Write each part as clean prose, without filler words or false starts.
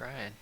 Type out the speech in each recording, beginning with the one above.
trying.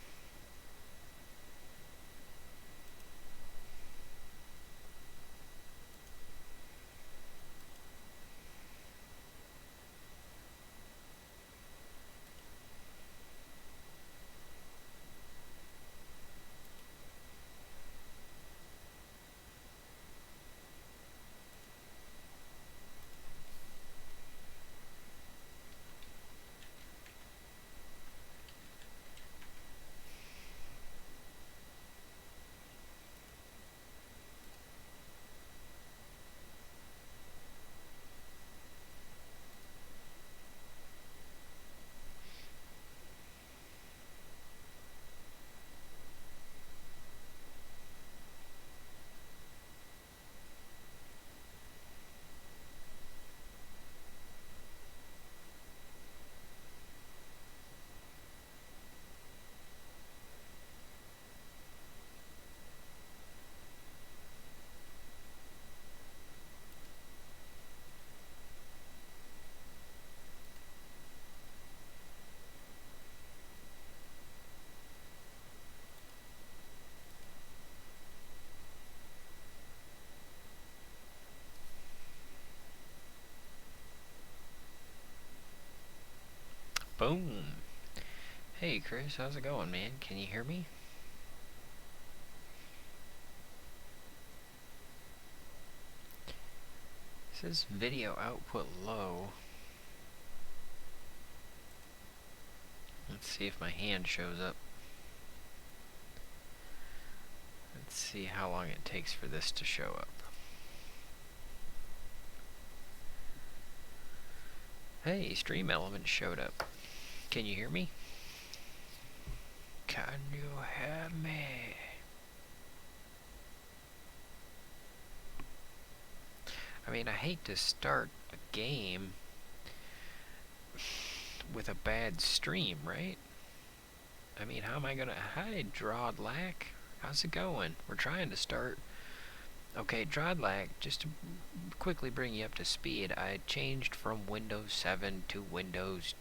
Boom. Hey Chris, how's it going, man? Can you hear me? It says video output low. Let's see if my hand shows up. Let's see how long it takes for this to show up. Hey, Stream Element showed up. Can you hear me? Can you hear me? I mean, I hate to start a game with a bad stream, right? I mean, how am I gonna... Hi, Drawdlack. How's it going? We're trying to start... Okay, Drawdlack, just to quickly bring you up to speed, I changed from Windows 7 to Windows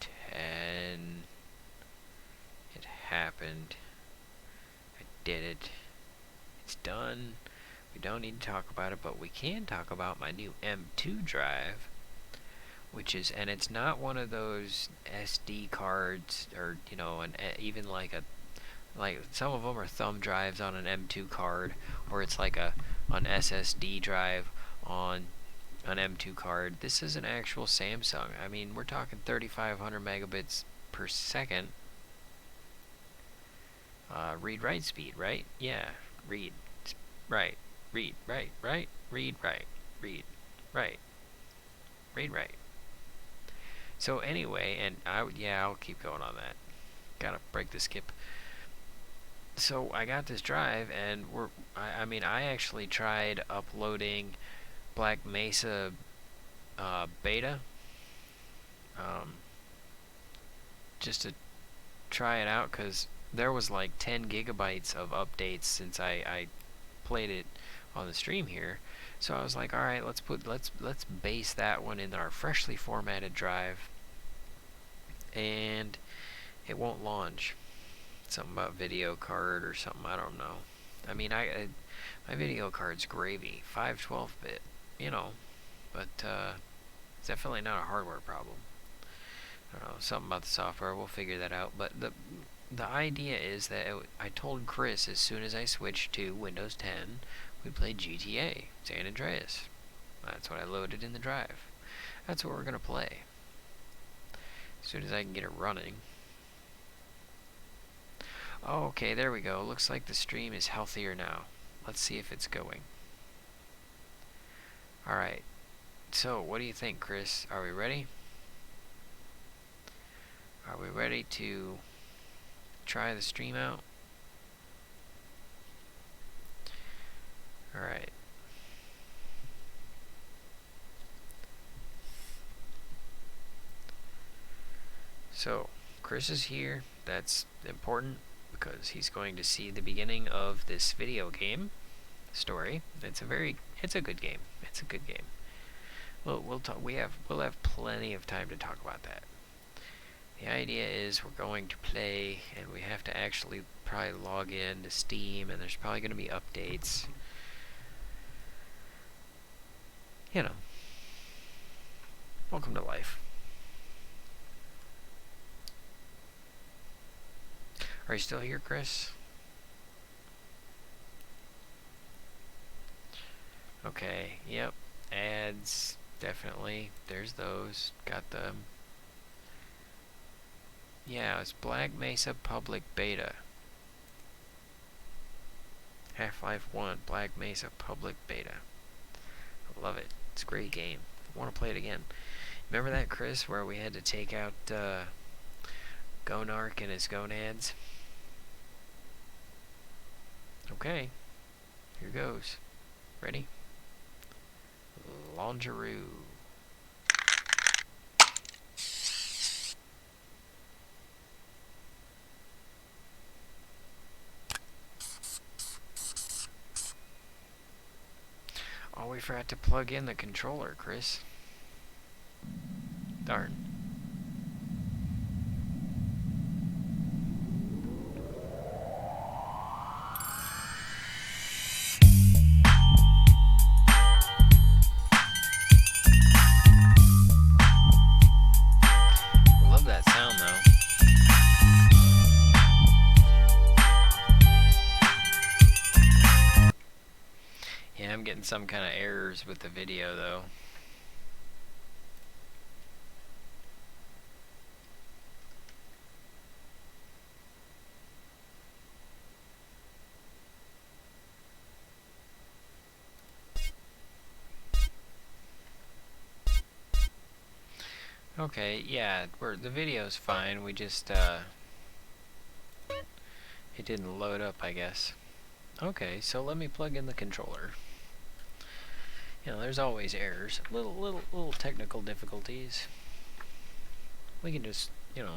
10. It happened. I did it. It's done. We don't need to talk about it, but we can talk about my new M2 drive, which is, and it's not one of those SD cards, or, you know, even like some of them are thumb drives on an M2 card, or it's like an SSD drive on an M2 card. This is an actual Samsung. I mean, we're talking 3,500 megabits per second. Read-write speed, right? Yeah, read, write, read, write, right, read, write, read, write, read, write. So anyway, and I'll keep going on that. Gotta break the skip. So I got this drive, and I mean, I actually tried uploading Black Mesa beta, just to try it out, because there was like 10 gigabytes of updates since I played it on the stream here. So I was like, all right, let's base that one in our freshly formatted drive, and it won't launch. Something about video card or something, I don't know. I mean, my video card's gravy, 512-bit, you know, but it's definitely not a hardware problem. I don't know, something about the software, we'll figure that out. But the idea is that I told Chris as soon as I switched to Windows 10, we played GTA, San Andreas. That's what I loaded in the drive. That's what we're going to play. As soon as I can get it running. Oh, okay, there we go. Looks like the stream is healthier now. Let's see if it's going. Alright. So, what do you think, Chris? Are we ready? Are we ready to try the stream out? Alright. So, Chris is here. That's important because he's going to see the beginning of this video game story. It's a good game. It's a good game. We'll have plenty of time to talk about that. The idea is we're going to play, and we have to actually probably log in to Steam, and there's probably going to be updates. You know, welcome to life. Are you still here, Chris? Okay, yep. Ads, definitely. There's those. Got them. Yeah, it's Black Mesa Public Beta. Half-Life 1, Black Mesa Public Beta. I love it. It's a great game. I want to play it again. Remember that, Chris, where we had to take out Gonarch and his gonads? Okay, here goes. Ready? Launcheroo. Oh, we forgot to plug in the controller, Chris. Darn. Love that sound, though. Yeah, I'm getting some kind of errors with the video, though. Okay, yeah, the video's fine. We just, it didn't load up, I guess. Okay, so let me plug in the controller. You know, there's always errors, little technical difficulties. We can just, you know,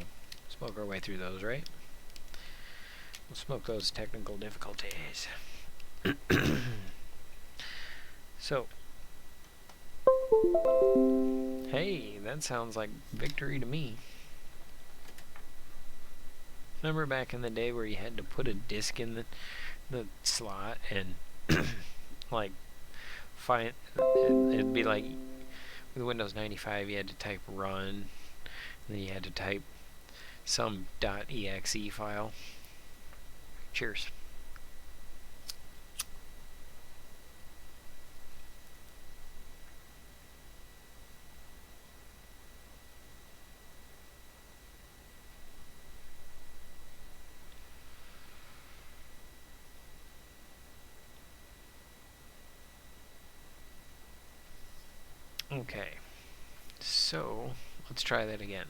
smoke our way through those, right? We'll smoke those technical difficulties. So, hey, that sounds like victory to me. Remember back in the day where you had to put a disc in the slot and like find it'd be like with Windows 95 you had to type run, and then you had to type some .exe file. Cheers. Okay, so let's try that again.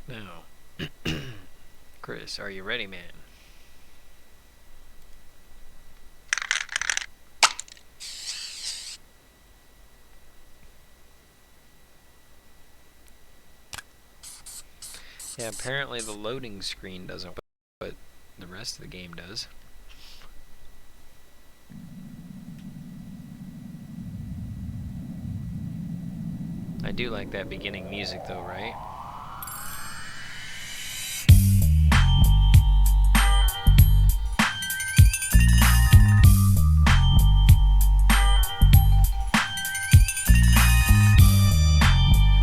Now, Chris, are you ready, man? Yeah, apparently the loading screen doesn't, but the rest of the game does. I do like that beginning music though, right?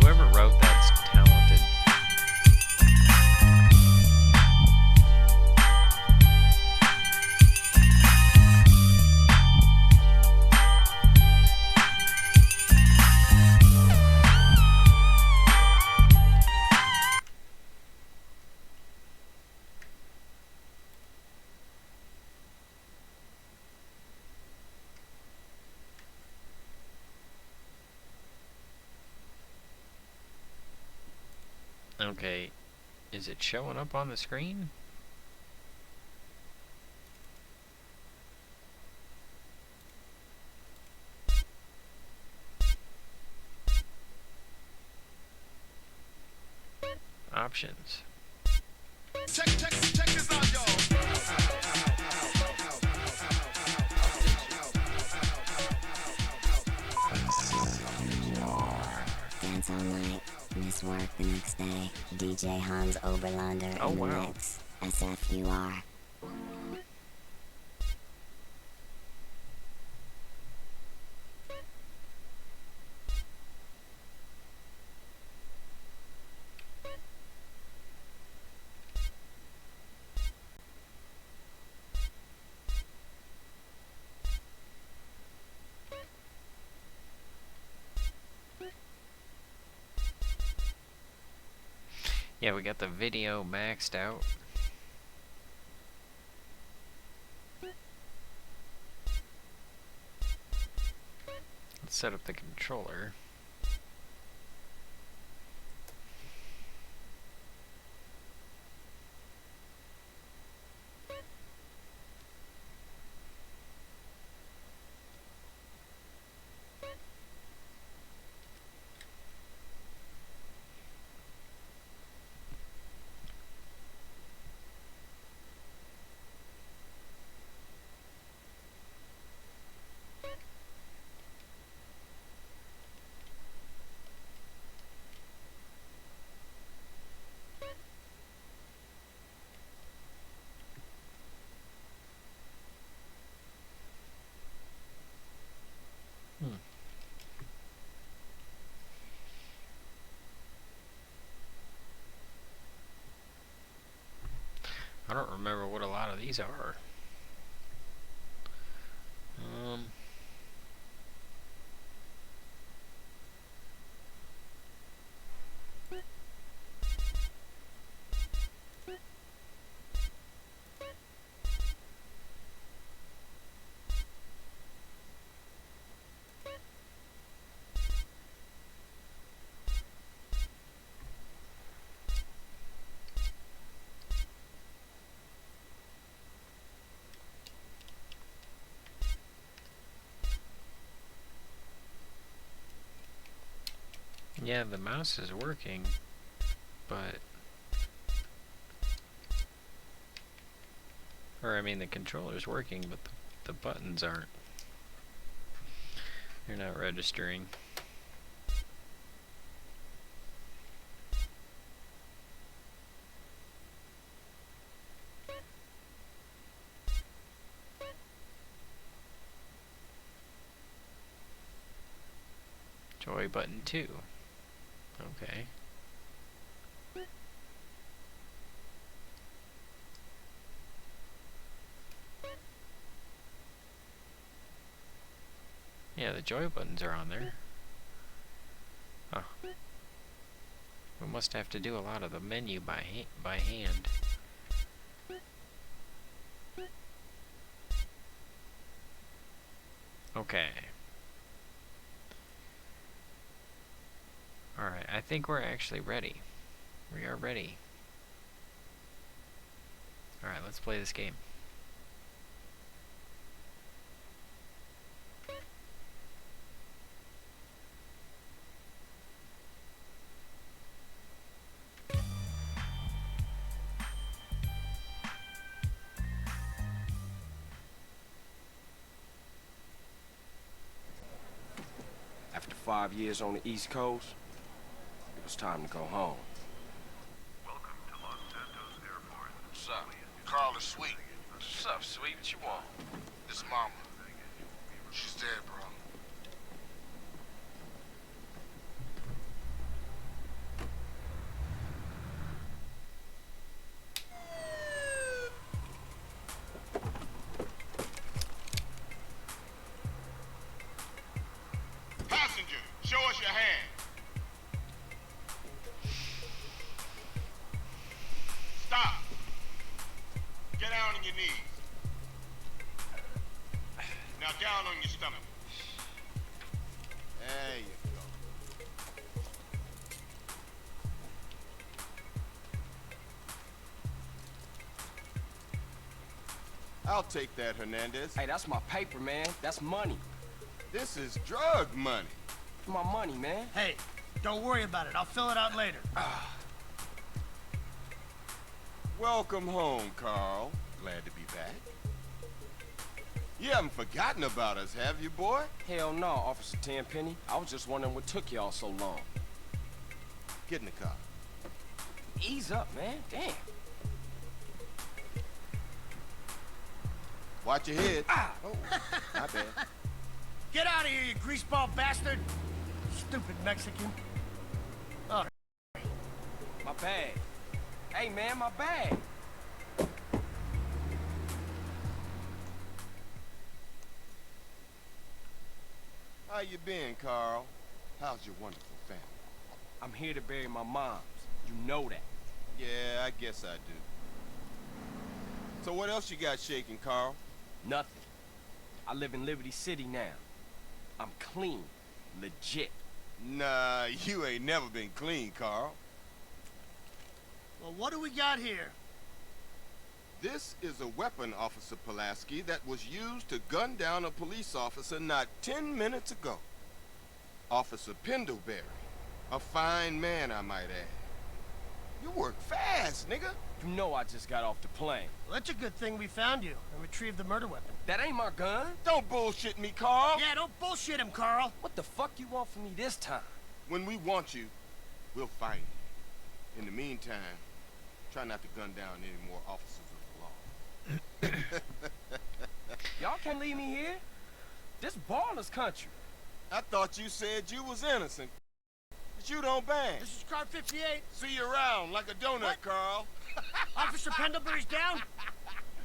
Whoever wrote that's talented. Okay, is it showing up on the screen? Options. Check this out, y'all. Dance all night, miss work the next day. DJ Hans Oberlander Oh, in the wow. mix. SFUR. Yeah, we got the video maxed out. Let's set up the controller. I don't remember what a lot of these are. Yeah, the mouse is working, but... Or, I mean, the controller's working, but the buttons aren't. They're not registering. Joy button 2. Okay. Yeah, the joy buttons are on there. Oh. We must have to do a lot of the menu by hand. Okay. Alright, I think we're actually ready. We are ready. Alright, let's play this game. After 5 years on the East Coast, it was time to go home. Welcome to Los Santos Airport. What's up? Carl is sweet. What's up, sweet? What you want? This mama. She's dead, bro. Passenger, show us your hand. Stop. Get down on your knees. Now down on your stomach. There you go. I'll take that, Hernandez. Hey, that's my paper, man. That's money. This is drug money. My money, man. Hey, don't worry about it. I'll fill it out later. Welcome home, Carl. Glad to be back. You haven't forgotten about us, have you, boy? Hell no, Officer Tenpenny. I was just wondering what took y'all so long. Get in the car. Ease up, man. Damn. Watch your head. Oh, my bad. Get out of here, you greaseball bastard! Stupid Mexican. Oh, My bag. Hey, man, my bag. How you been, Carl? How's your wonderful family? I'm here to bury my moms. You know that. Yeah, I guess I do. So what else you got shaking, Carl? Nothing. I live in Liberty City now. I'm clean. Legit. Nah, you ain't never been clean, Carl. well, what do we got here? This is a weapon, Officer Pulaski, that was used to gun down a police officer not 10 minutes ago. Officer Pendlebury. A fine man, I might add. You work fast, nigga. You know I just got off the plane. Well, that's a good thing we found you and retrieved the murder weapon. That ain't my gun. Don't bullshit me, Carl. Yeah, don't bullshit him, Carl. What the fuck you want from me this time? When we want you, we'll find you. In the meantime, try not to gun down any more officers of the law. Y'all can't leave me here. This baller's country. I thought you said you was innocent. But you don't bang. This is car 58. See you around like a donut, What? Carl. Officer Pendlebury's down.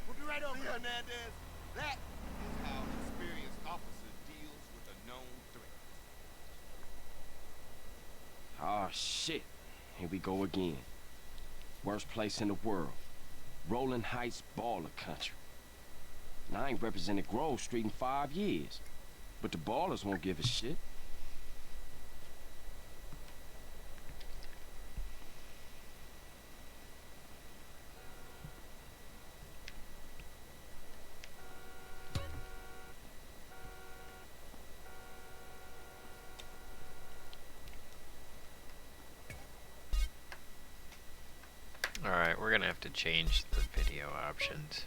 We'll be right over. See, Hernandez, that is how an experienced officer deals with a known threat. Oh, shit. Here we go again. Worst place in the world. Rolling Heights baller country. And I ain't represented Grove Street in 5 years. But the ballers won't give a shit. Alright, we're gonna have to change the video options.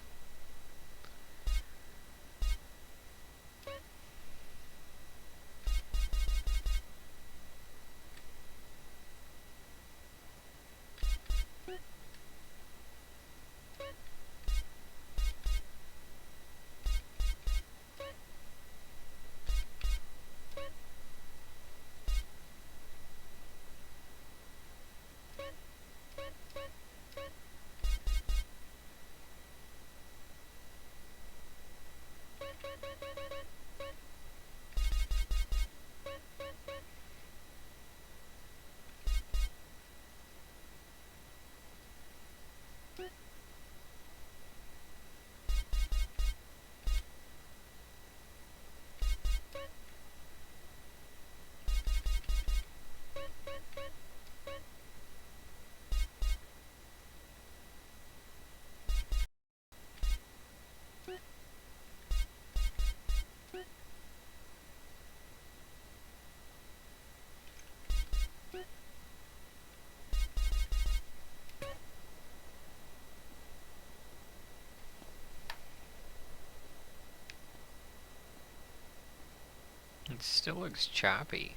It still looks choppy.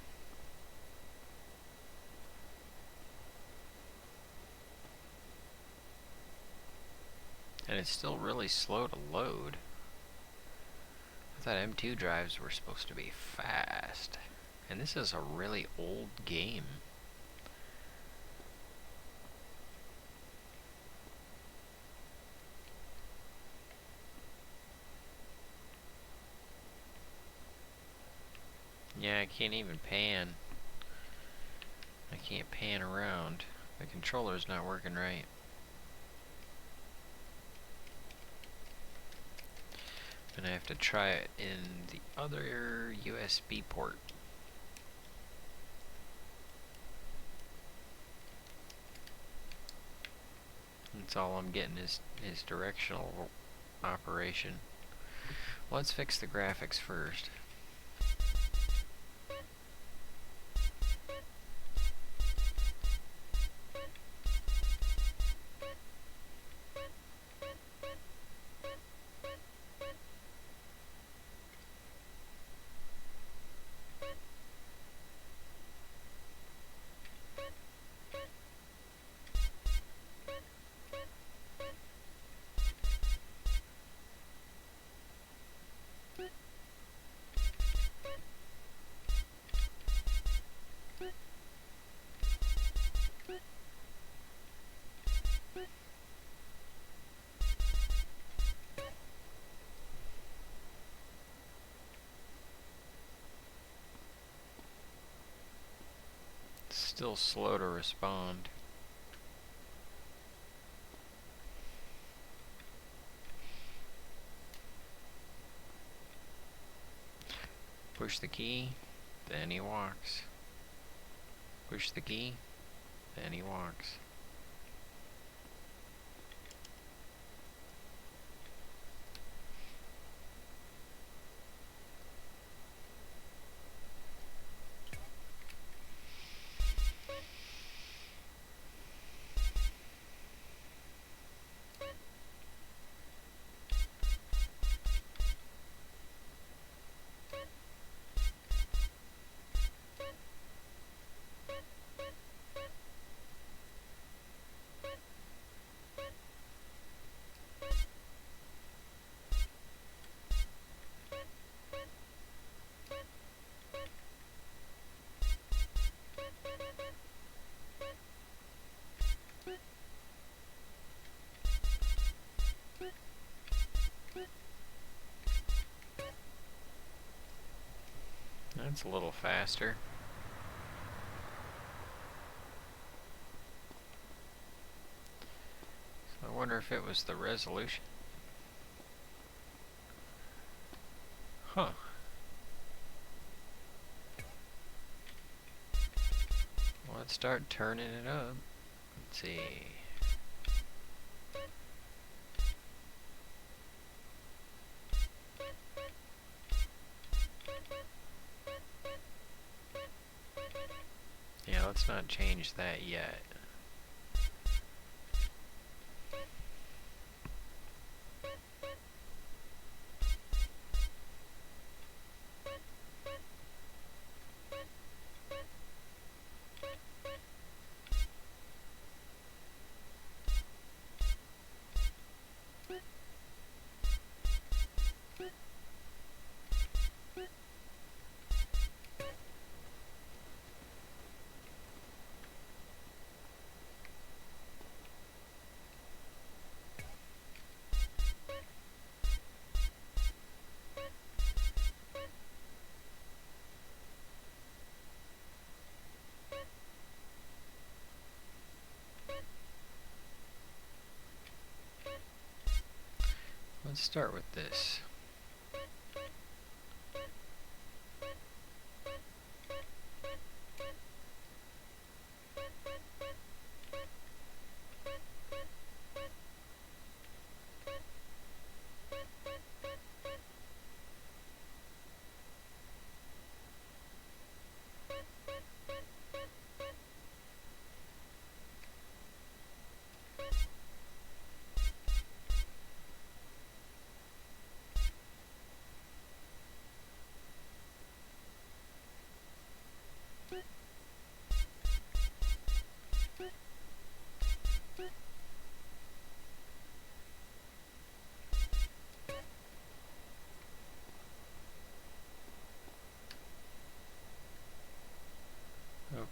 And it's still really slow to load. I thought M2 drives were supposed to be fast. And this is a really old game. Yeah, I can't even pan. I can't pan around. The controller's not working right. And I have to try it in the other USB port. That's all I'm getting is directional operation. Let's fix the graphics first. Still slow to respond. Push the key, then he walks. Push the key, then he walks. That's a little faster. So I wonder if it was the resolution. Huh. Well, let's start turning it up. Let's see. Yeah, let's not change that yet. Let's start with this.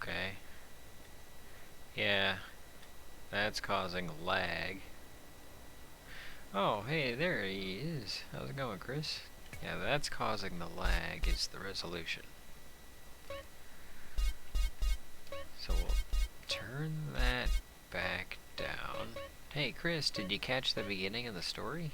Okay. Yeah, that's causing lag. Oh, hey, there he is. How's it going, Chris? Yeah, that's causing the lag, is the resolution. So we'll turn that back down. Hey, Chris, did you catch the beginning of the story?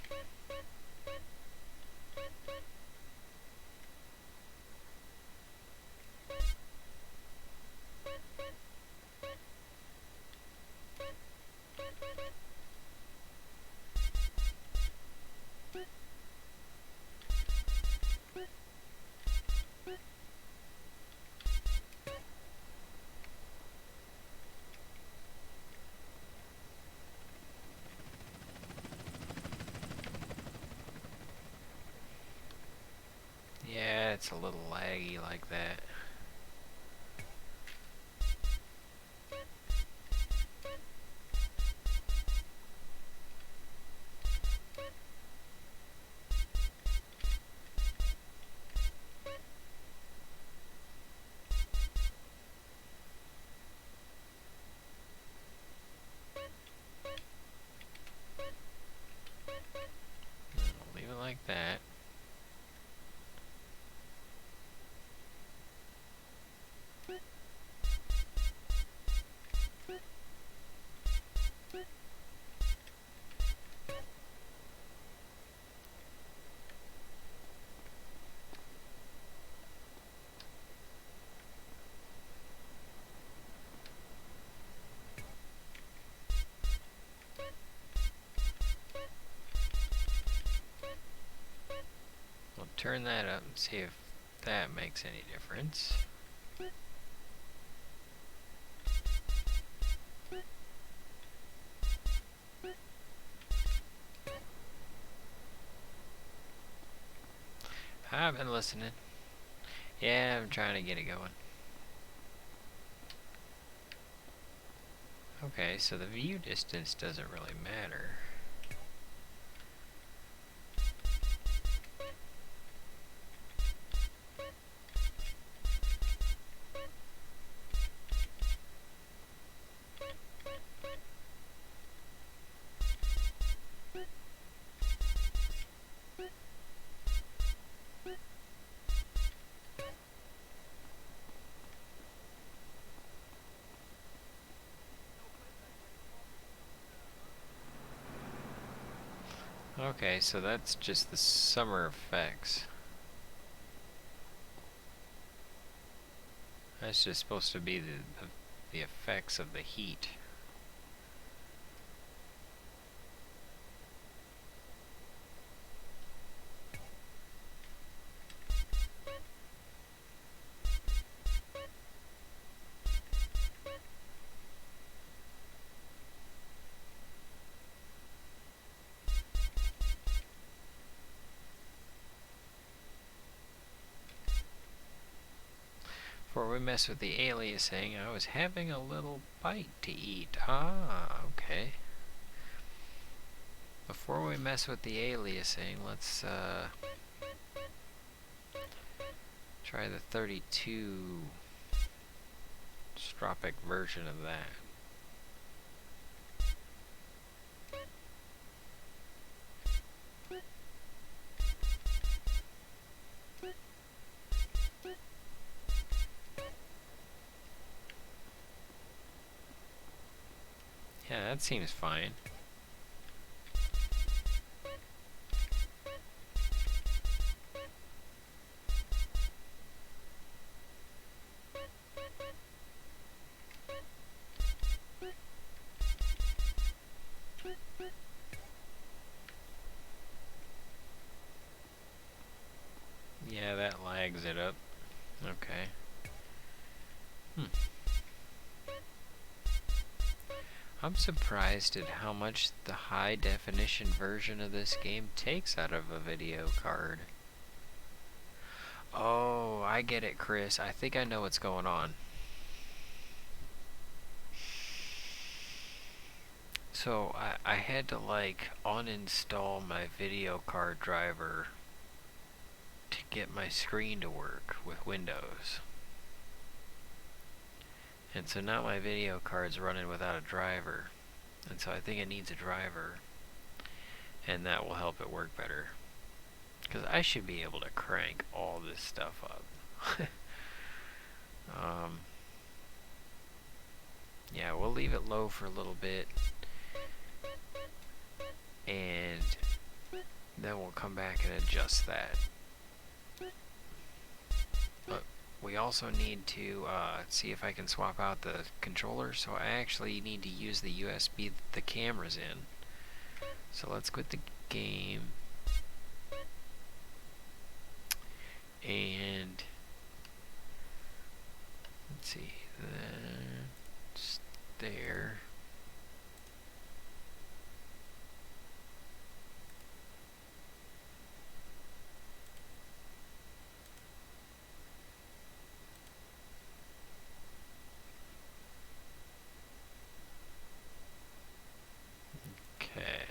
Yeah, it's a little laggy like that. I'll leave it like that. turn that up and see if that makes any difference. I've been listening. Yeah, I'm trying to get it going. Okay, so the view distance doesn't really matter. Okay, so that's just the summer effects. That's just supposed to be the effects of the heat. Before we mess with the aliasing, I was having a little bite to eat. Ah, okay. Before we mess with the aliasing, let's try the 32 stropic version of that. Yeah, that seems fine. Yeah, that lags it up. Okay. I'm surprised at how much the high definition version of this game takes out of a video card. Oh, I get it, Chris. I think I know what's going on. So I had to like uninstall my video card driver to get my screen to work with Windows. And so now my video card's running without a driver. And so I think it needs a driver. And that will help it work better. Because I should be able to crank all this stuff up. Yeah, we'll leave it low for a little bit. And then we'll come back and adjust that. But we also need to see if I can swap out the controller. So I actually need to use the USB that the camera's in. So let's quit the game. And let's see, that's there. Okay.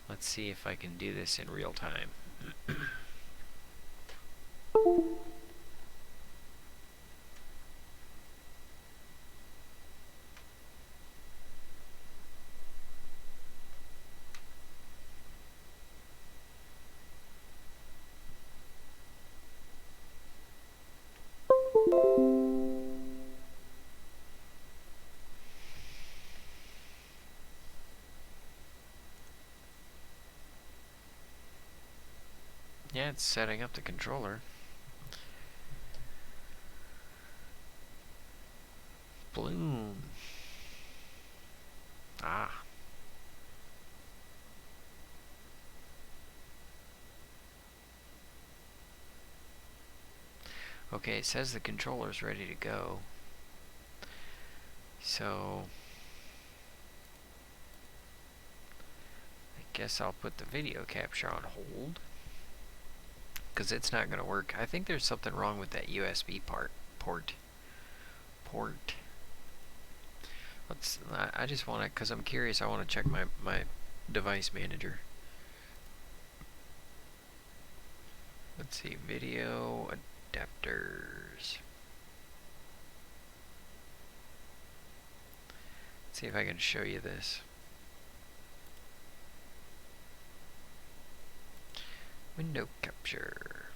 Let's see if I can do this in real time. Yeah, it's setting up the controller. Bloom. Ah. Okay, it says the controller's ready to go. So I guess I'll put the video capture on hold, because it's not going to work. I think there's something wrong with that USB port. I just want to, because I'm curious, I want to check my device manager. Let's see, video adapters. Let's see if I can show you this. Window capture.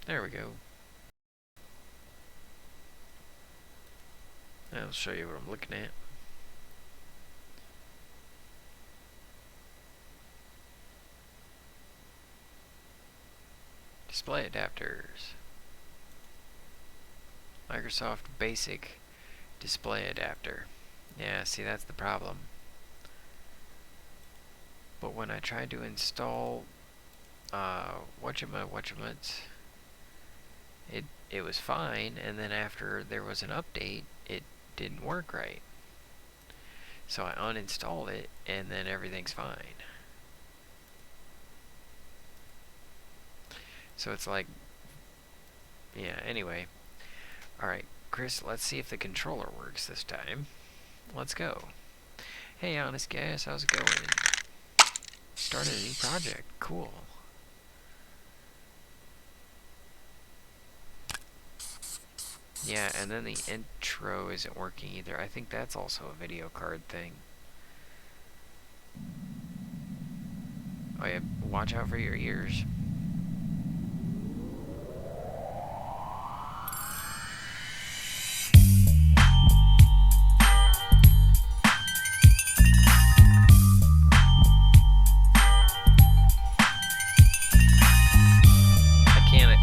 There we go. I'll show you what I'm looking at. Display adapters. Microsoft Basic display adapter. Yeah, see, that's the problem. But when I tried to install whatchamats, it was fine, and then after there was an update, it didn't work right. So I uninstalled it, and then everything's fine. So it's like, yeah, anyway. Alright, Chris, let's see if the controller works this time. Let's go. Hey, Honest Gas, how's it going? Started a new project. Cool. Yeah, and then the intro isn't working either. I think that's also a video card thing. Oh yeah, watch out for your ears.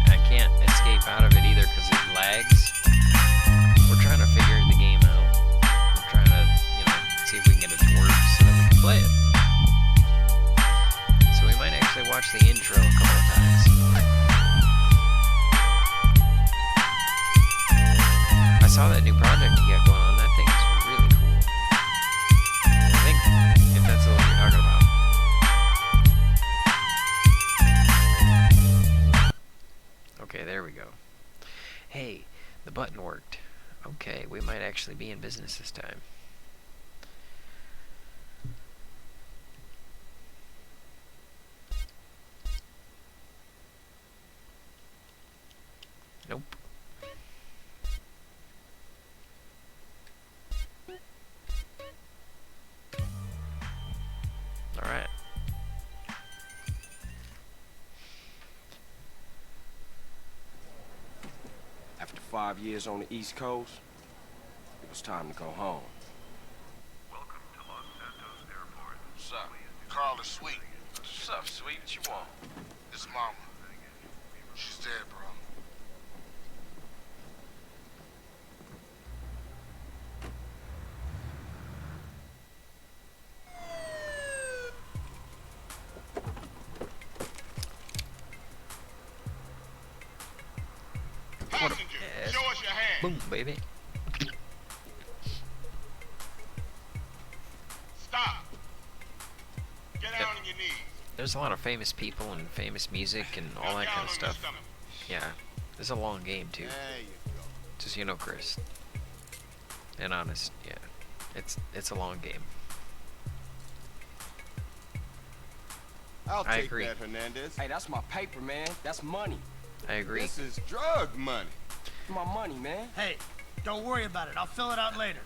I can't escape out of it either because it lags. We're trying to figure the game out. We're trying to, see if we can get it to work so that we can play it. So we might actually watch the intro a couple of times. I saw that new project you got going on. That thing is really cool. I think, if that's the one you're talking about. Okay, there we go. Hey, the button worked. Okay, we might actually be in business this time. Nope. Alright. After 5 years on the East Coast, it was time to go home. Welcome to Los Santos Airport. What's up? Carl is sweet. What's up, sweet? What you want? His mama. She's dead, bro. Passenger, Yes. show us your hand. Boom, baby. Stop. Get down on your knees. There's a lot of famous people and famous music and all Now that down kind of on your stuff. stomach. Yeah, it's a long game too. There you go. Just Chris. And Honest, yeah, it's a long game. I'll I take agree. that, Hernandez. Hey, that's my paper, man. That's money. I agree. This is drug money. My money, man. Hey, don't worry about it. I'll fill it out later.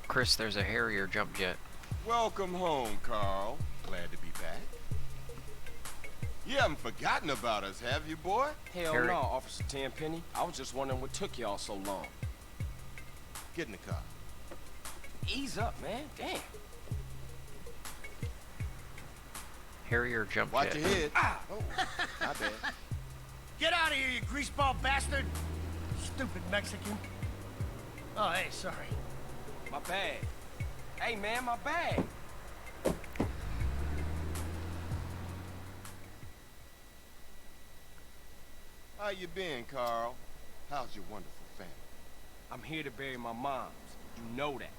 Chris, there's a Harrier jump jet. Welcome home, Carl. Glad to be back. You haven't forgotten about us, have you, boy? Hell Harry. no, Officer Tenpenny. I was just wondering what took y'all so long. Get in the car. Ease up, man. Damn. Harrier jump Watch jet. your head. Oh, my bad. Get out of here, you greaseball bastard! Stupid Mexican. Oh, hey, sorry. My bag. Hey, man, my bag. How you been, Carl? How's your wonderful family? I'm here to bury my moms. You know that.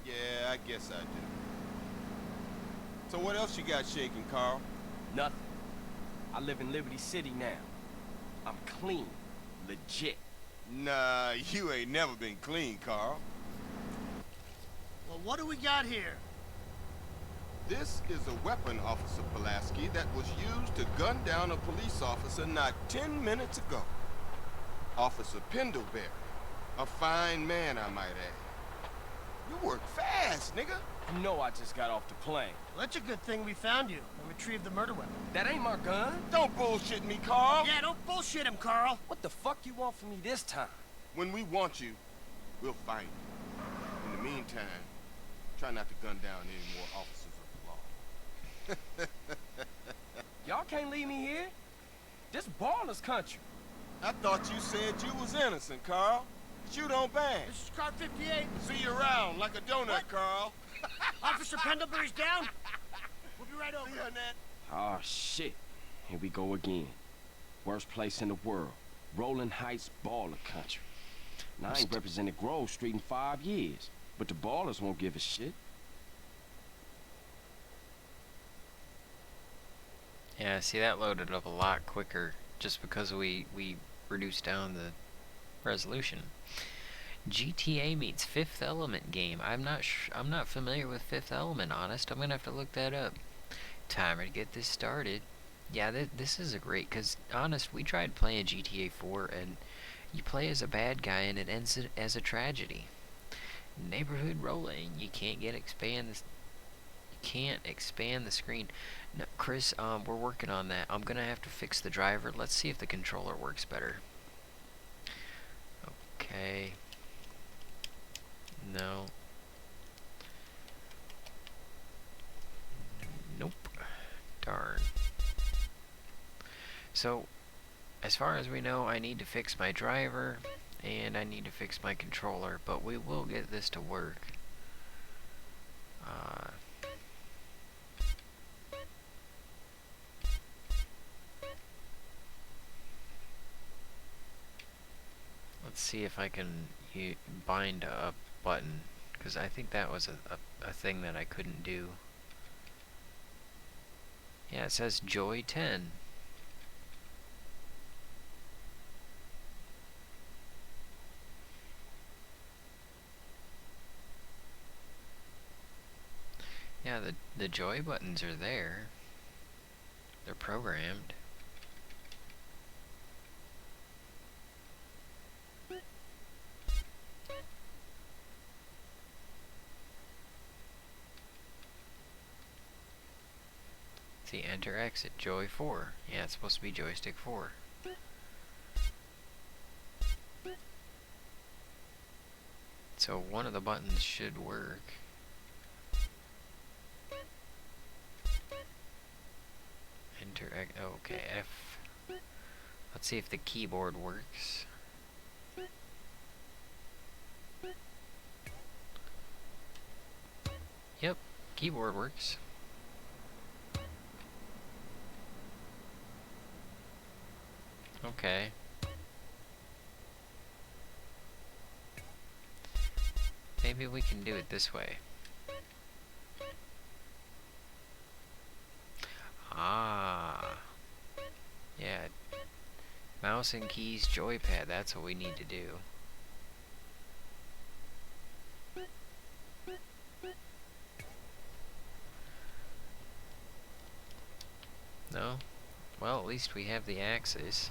Yeah, I guess I do. So what else you got shaking, Carl? Nothing. I live in Liberty City now. I'm clean. Legit. Nah, you ain't never been clean, Carl. Well, what do we got here? This is a weapon, Officer Pulaski, that was used to gun down a police officer not 10 minutes ago. Officer Pendlebury. A fine man, I might add. You work fast, nigga. You know I just got off the plane. Well, that's a good thing we found you and retrieved the murder weapon. That ain't my gun. Don't bullshit me, Carl. Yeah, don't bullshit him, Carl. What the fuck you want from me this time? When we want you, we'll find you. In the meantime, try not to gun down any more officers of the law. Y'all can't leave me here. This baller's country. I thought you said you was innocent, Carl. But you don't bang. This is car 58. See you around like a donut, What? Carl. Officer Pendlebury's down. We'll be right over. See you, Annette. Oh, shit. Here we go again. Worst place in the world. Rolling Heights baller country. Now, I ain't represented Grove Street in 5 years, but the ballers won't give a shit. Yeah, see, that loaded up a lot quicker just because we reduced down the resolution. GTA meets Fifth Element game. I'm not familiar with Fifth Element, honest. I'm gonna have to look that up. Timer to get this started. Yeah, this is a great, cause honest, we tried playing GTA 4 and you play as a bad guy and it ends as a tragedy. Neighborhood rolling. You can't expand the screen. No, Chris, we're working on that. I'm gonna have to fix the driver. Let's see if the controller works better. Okay. No. Nope. Darn. So, as far as we know, I need to fix my driver and I need to fix my controller, but we will get this to work. Let's see if I can bind a button, because I think that was a thing that I couldn't do. Yeah, it says Joy 10. Yeah, the joy buttons are there. They're programmed. See, enter exit, joy 4. Yeah, it's supposed to be joystick 4. So one of the buttons should work. Enter, okay, F. Let's see if the keyboard works. Yep, keyboard works. Okay. Maybe we can do it this way. Ah. Yeah. Mouse and keys, joypad, that's what we need to do. No? Well, at least we have the axis.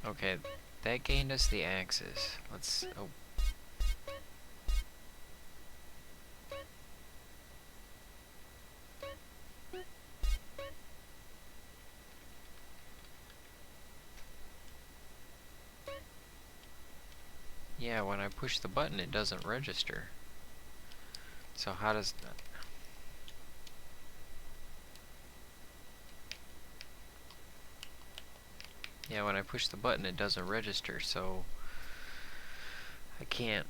Okay, that gained us the axis. Let's... oh. Yeah, when I push the button, it doesn't register. So how does that... Yeah, when I push the button, it doesn't register, so... I can't...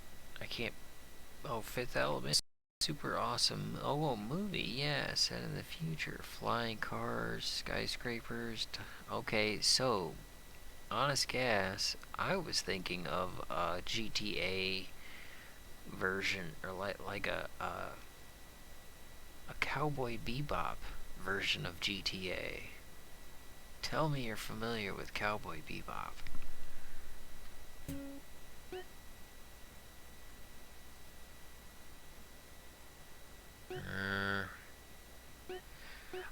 Oh, Fifth Element super awesome. Oh, movie, yeah, set in the future. Flying cars, skyscrapers. Okay, so, honest gas, I was thinking of a GTA version, or a Cowboy Bebop version of GTA. Tell me you're familiar with Cowboy Bebop.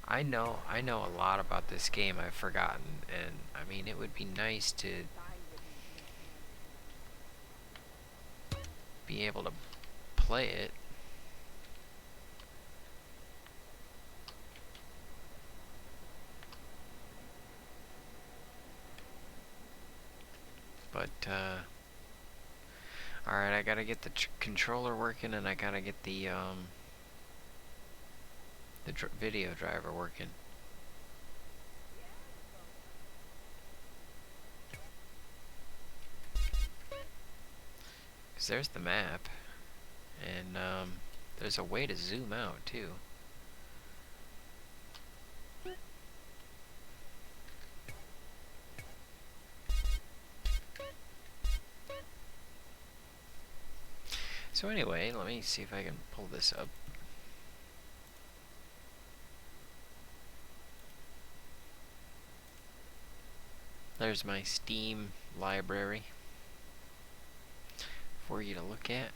I know a lot about this game I've forgotten, and I mean it would be nice to be able to play it. But alright, I gotta get the controller working, and I gotta get the video driver working. Cause there's the map, and there's a way to zoom out too. So anyway, let me see if I can pull this up. There's my Steam library for you to look at.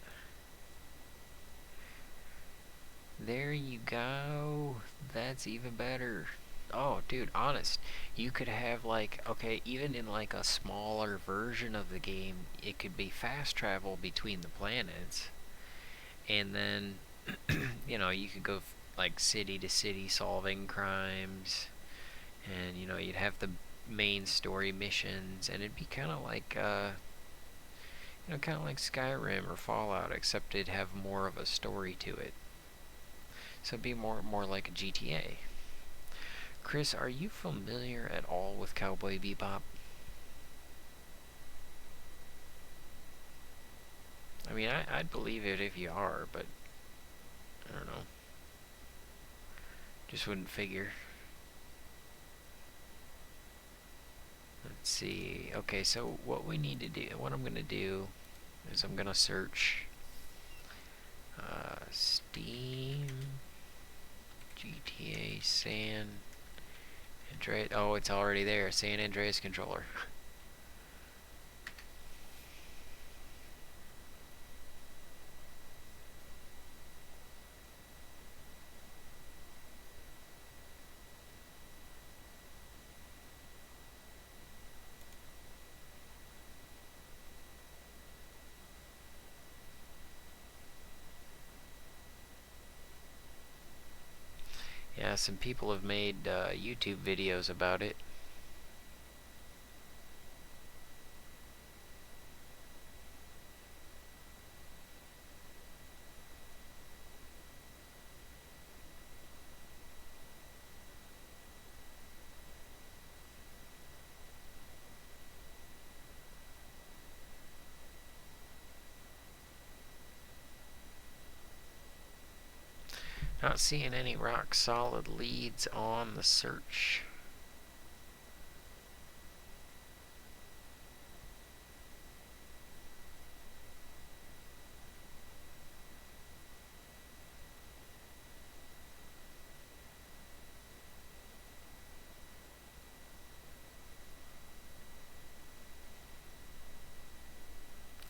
There you go. That's even better. Oh, dude, honest. You could have like, okay, even in like a smaller version of the game, it could be fast travel between the planets. And then, you know, you could go like city to city solving crimes. And, you know, you'd have the main story missions, and it'd be kind of like, you know, kind of like Skyrim or Fallout, except it'd have more of a story to it. So it'd be more like a GTA. Chris, are you familiar at all with Cowboy Bebop? I mean, I'd believe it if you are, but I don't know. Just wouldn't figure. Let's see. Okay, so what we need to do, what I'm going to do is I'm going to search Steam GTA San Andreas. Oh, it's already there. San Andreas controller. Yeah, some people have made YouTube videos about it. Not seeing any rock solid leads on the search.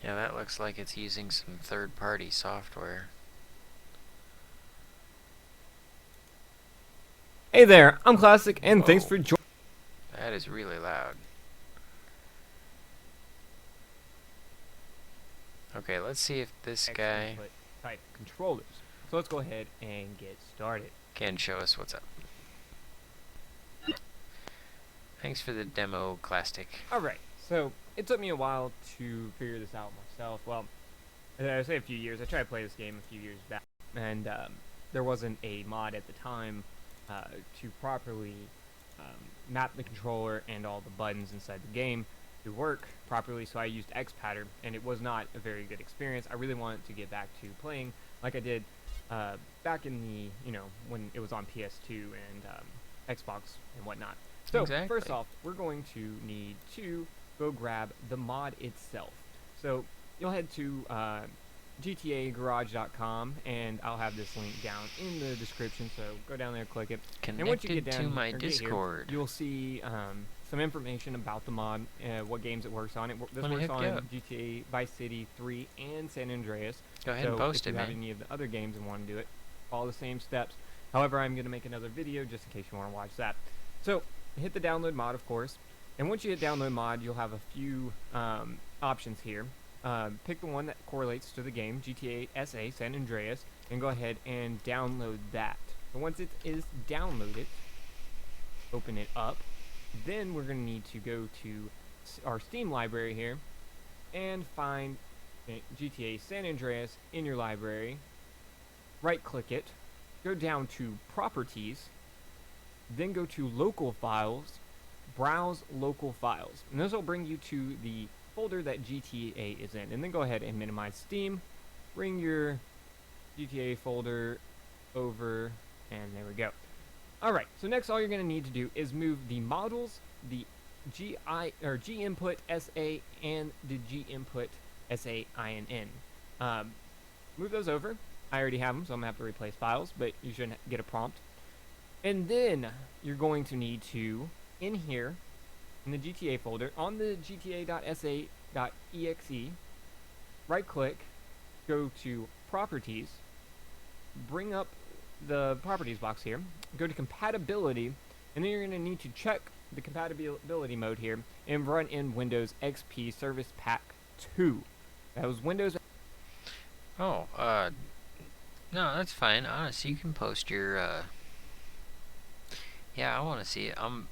Yeah, that looks like it's using some third-party software. Hey there, I'm Classic, and thanks for joining. That is really loud. Okay, let's see if this guy Type controllers. So let's go ahead and get started. can show us what's up. Thanks for the demo, Classic. Alright, so it took me a while to figure this out myself. Well, I say a few years. I tried to play this game a few years back, and there wasn't a mod at the time to properly map the controller and all the buttons inside the game to work properly, so I used X pattern, and it was not a very good experience. I really wanted to get back to playing like I did back in the, when it was on PS2 and Xbox and whatnot. So Exactly. first off, we're going to need to go grab the mod itself. So you'll head to GTAgarage.com, and I'll have this link down in the description. So go down there, click it, and once you Connected get down to my or get here, Discord. you'll see some information about the mod, what games it works on. This Let me works hook you on up. GTA Vice City 3 and San Andreas. Go ahead So and post if it, you have man. any of the other games and want to do it, follow the same steps. However, I'm going to make another video just in case you want to watch that. So hit the download mod, of course, and once you hit download mod, you'll have a few options here. Pick the one that correlates to the game, GTA SA San Andreas, and go ahead and download that. So once it is downloaded, open it up. Then we're going to need to go to our Steam library here and find GTA San Andreas in your library. Right click it, go down to Properties, then go to Local Files, Browse Local Files, and this will bring you to the folder that GTA is in. And then go ahead and minimize Steam, bring your GTA folder over, and there we go. Alright, so next all you're going to need to do is move the models, the G input SA and the G input SAINN. Move those over. I already have them, so I'm going to have to replace files, but you should get a prompt. And then you're going to need to, in here, in the GTA folder, on the gta.sa.exe, right click, go to Properties, bring up the Properties box here, go to Compatibility, and then you're going to need to check the compatibility mode here and run in Windows XP Service Pack 2. That was Windows. Oh, no, that's fine. Honestly, you can post your, yeah, I want to see it. I'm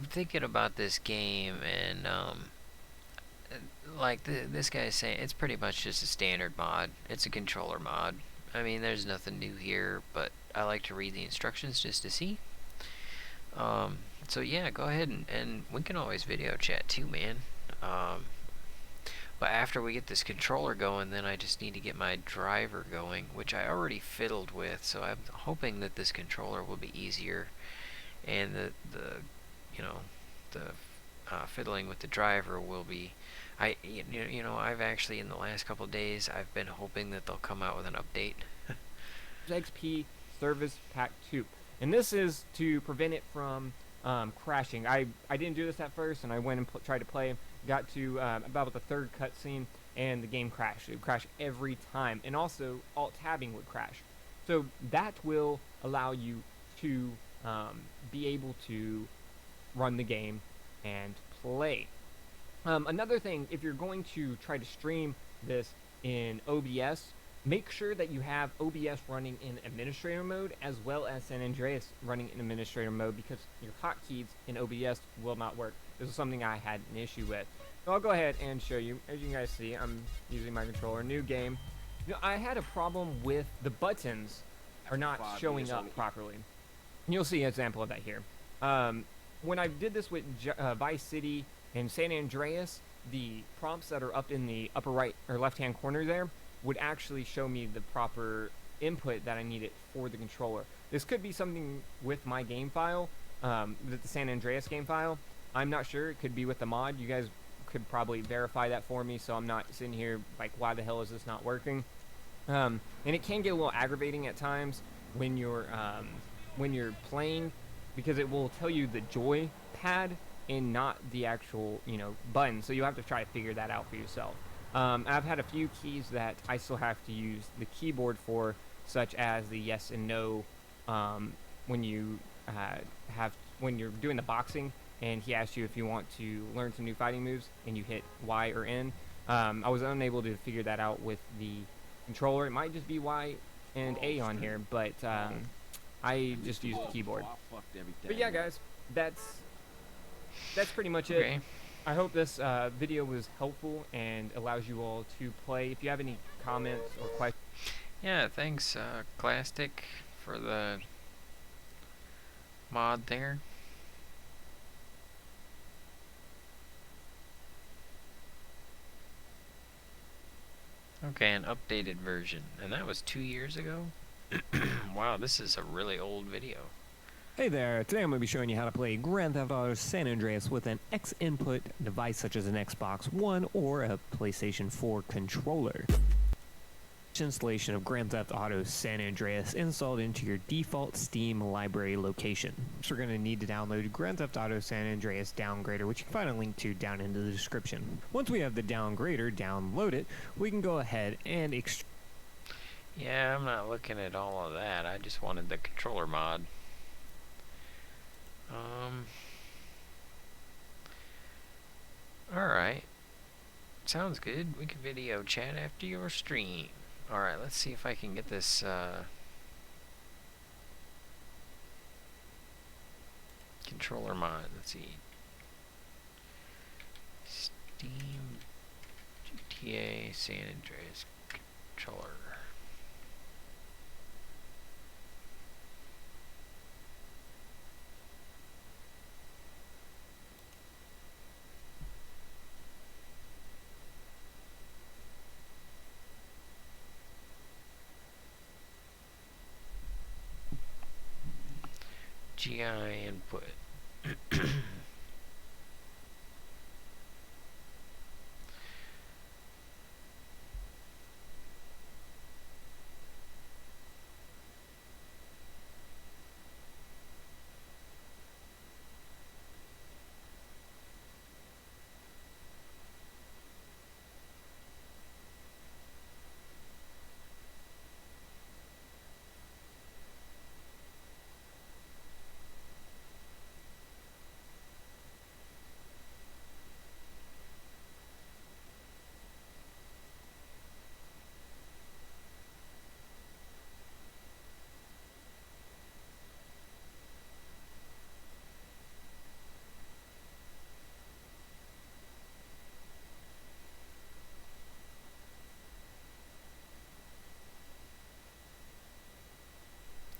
thinking about this game, and, like, this guy's saying, it's pretty much just a standard mod. It's a controller mod. I mean, there's nothing new here, but I like to read the instructions just to see. So yeah, go ahead and we can always video chat too, man. But after we get this controller going, then I just need to get my driver going, which I already fiddled with, so I'm hoping that this controller will be easier, and the fiddling with the driver will be. I've actually, in the last couple of days, I've been hoping that they'll come out with an update. XP Service Pack 2. And this is to prevent it from crashing. I didn't do this at first, and I went and tried to play. Got to about the third cutscene, and the game crashed. It would crash every time. And also, alt-tabbing would crash. So that will allow you to be able to run the game and play. Another thing, if you're going to try to stream this in OBS, make sure that you have OBS running in administrator mode as well as San Andreas running in administrator mode, because your hotkeys in OBS will not work. This is something I had an issue with. So I'll go ahead and show you. As you guys see, I'm using my controller. New game. I had a problem with the buttons are not showing up properly. And you'll see an example of that here. When I did this with Vice City and San Andreas, the prompts that are up in the upper right or left-hand corner there would actually show me the proper input that I needed for the controller. This could be something with my game file, with the San Andreas game file. I'm not sure. It could be with the mod. You guys could probably verify that for me, so I'm not sitting here like, why the hell is this not working? And it can get a little aggravating at times when you're playing, because it will tell you the joy pad and not the actual button. So you have to try to figure that out for yourself. I've had a few keys that I still have to use the keyboard for, such as the yes and no, when you're doing the boxing and he asks you if you want to learn some new fighting moves and you hit Y or N. I was unable to figure that out with the controller. It might just be Y and A on here, but I just used the keyboard. But yeah, guys, that's pretty much it. Okay. I hope this video was helpful and allows you all to play. If you have any comments or questions. Yeah, thanks, Clastic, for the mod there. Okay, an updated version. And that was 2 years ago? Wow, this is a really old video. Hey there, today I'm going to be showing you how to play Grand Theft Auto San Andreas with an X-input device such as an Xbox One or a PlayStation 4 controller. Installation of Grand Theft Auto San Andreas installed into your default Steam library location. So we're going to need to download Grand Theft Auto San Andreas Downgrader, which you can find a link to down in the description. Once we have the Downgrader, download it, we can go ahead and Yeah, I'm not looking at all of that. I just wanted the controller mod. Alright. Sounds good. We can video chat after your stream. Alright, let's see if I can get this, controller mod. Let's see. Steam GTA San Andreas controller. GI input.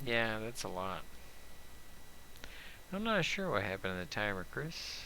Yeah, that's a lot. I'm not sure what happened to the timer, Chris.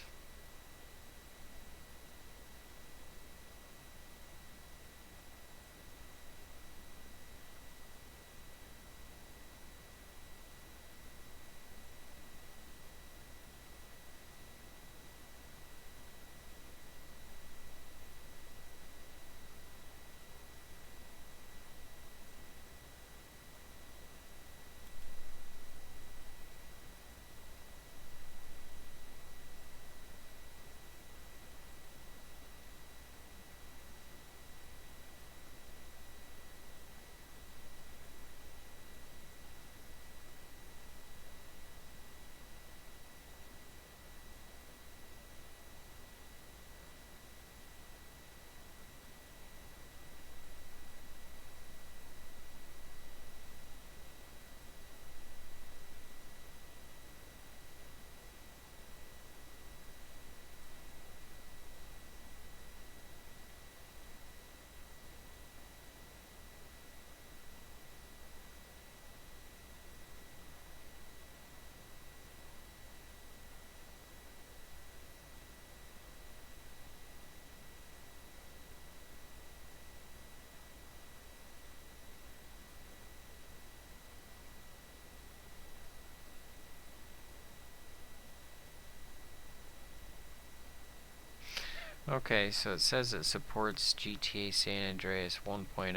Okay, so it says it supports GTA San Andreas 1.0.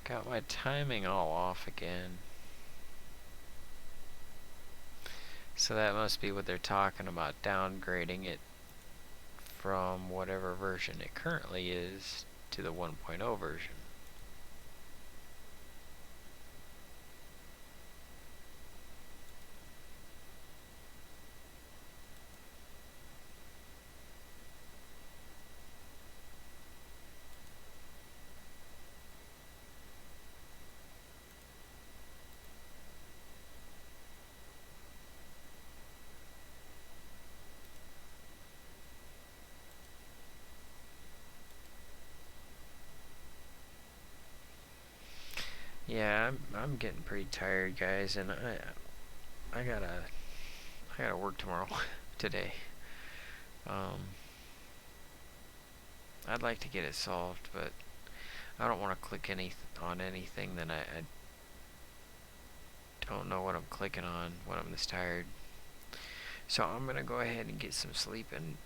Got my timing all off again. So that must be what they're talking about, downgrading it from whatever version it currently is to the 1.0 version. Yeah, I'm getting pretty tired, guys, and I gotta work tomorrow, today. I'd like to get it solved, but I don't want to click on anything that I don't know what I'm clicking on when I'm this tired. So I'm going to go ahead and get some sleep and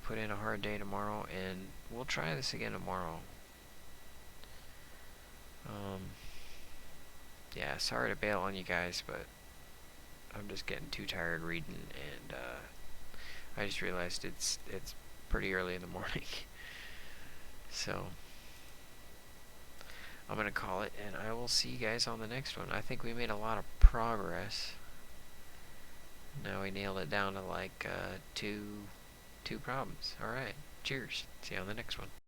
put in a hard day tomorrow, and we'll try this again tomorrow. Yeah, sorry to bail on you guys, but I'm just getting too tired reading, and I just realized it's pretty early in the morning. So I'm going to call it, and I will see you guys on the next one. I think we made a lot of progress. Now we nailed it down to like two problems. Alright, cheers. See you on the next one.